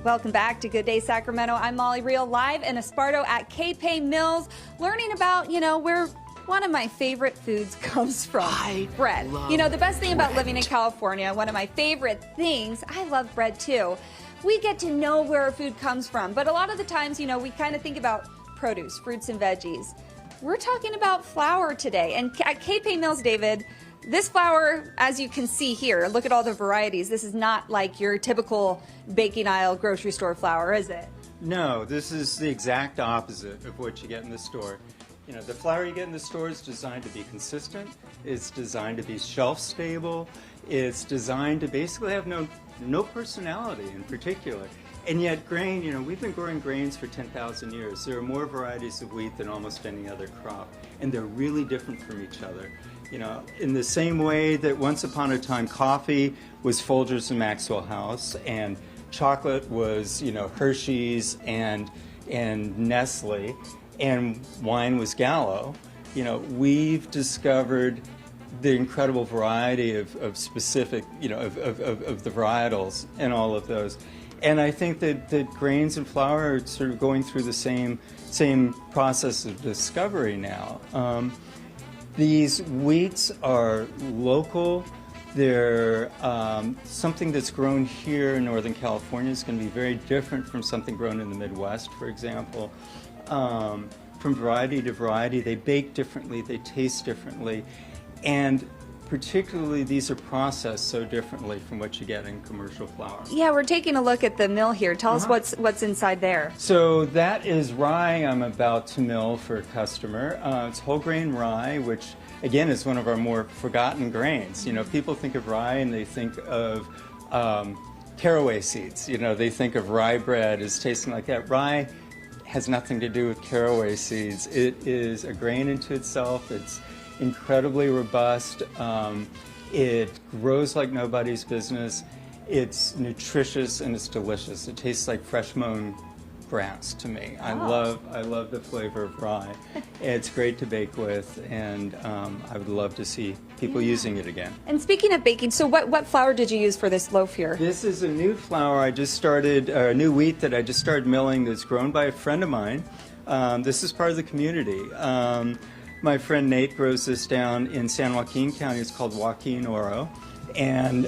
Welcome back to Good Day Sacramento. I'm Molly Riehl, live in Esparto at Capay Mills, learning about, where one of my favorite foods comes from. Bread. The best thing about living in California, one of my favorite things, I love bread too. We get to know where our food comes from, but a lot of the times, we kind of think about produce, fruits and veggies. We're talking about flour today, and at Capay Mills, David, this flour, as you can see here, look at all the varieties. This is not like your typical baking aisle grocery store flour, is it? No, this is the exact opposite of what you get in the store. The flour you get in the store is designed to be consistent. It's designed to be shelf stable. It's designed to basically have no personality in particular. And yet grain, we've been growing grains for 10,000 years. There are more varieties of wheat than almost any other crop, and they're really different from each other. In the same way that once upon a time coffee was Folgers and Maxwell House, and chocolate was, Hershey's and Nestle, and wine was Gallo, we've discovered the incredible variety of specific, of the varietals and all of those. And I think that grains and flour are sort of going through the same process of discovery now. These wheats are local. They're something that's grown here in Northern California is going to be very different from something grown in the Midwest, for example. From variety to variety, they bake differently, they taste differently, and particularly these are processed so differently from what you get in commercial flour. Yeah, we're taking a look at the mill here. Tell us what's inside there. So that is rye I'm about to mill for a customer. It's whole grain rye, which again is one of our more forgotten grains. People think of rye and they think of caraway seeds. They think of rye bread as tasting like that. Rye has nothing to do with caraway seeds. It is a grain into itself. It's incredibly robust. It grows like nobody's business. It's nutritious and it's delicious. It tastes like fresh mown grass to me. I love the flavor of rye. It's great to bake with, and I would love to see people using it again. And speaking of baking, so what flour did you use for this loaf here? This is a new flour I just started, a new wheat that I just started milling that's grown by a friend of mine. This is part of the community. My friend Nate grows this down in San Joaquin County. It's called Joaquin Oro. And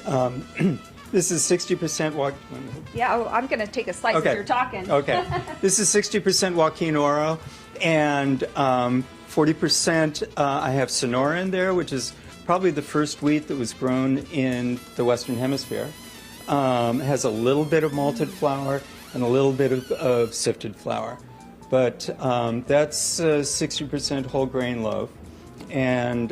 this is 60% Joaquin. Yeah, I'm going to take a slice as you're talking. Okay. This is 60% Joaquin Oro. And 40% I have Sonora in there, which is probably the first wheat that was grown in the Western Hemisphere. It has a little bit of malted flour and a little bit of sifted flour. But that's 60% whole grain loaf, and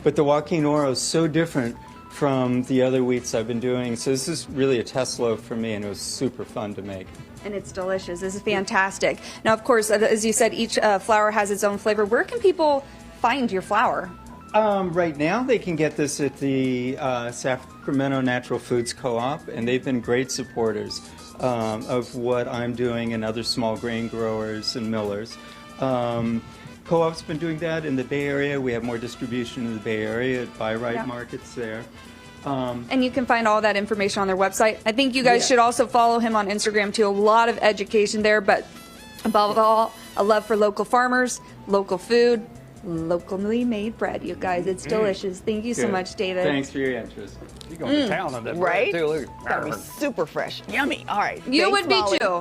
but the Joaquin Oro is so different from the other wheats I've been doing. So this is really a test loaf for me, and it was super fun to make. And it's delicious. This is fantastic. Now, of course, as you said, each flour has its own flavor. Where can people find your flour? Right now, they can get this at the Sacramento Natural Foods Co-op, and they've been great supporters of what I'm doing and other small grain growers and millers. Co-op's been doing that in the Bay Area. We have more distribution in the Bay Area at buy-right markets there. And you can find all that information on their website. I think you guys should also follow him on Instagram too. A lot of education there, but above all, a love for local farmers, local food, locally made bread, you guys. It's delicious. Thank you so much, David. Thanks for your interest. You're going to town on that bread, too. Look. Gotta be super fresh. Yummy. All right. You Thanks, would be Molly. too.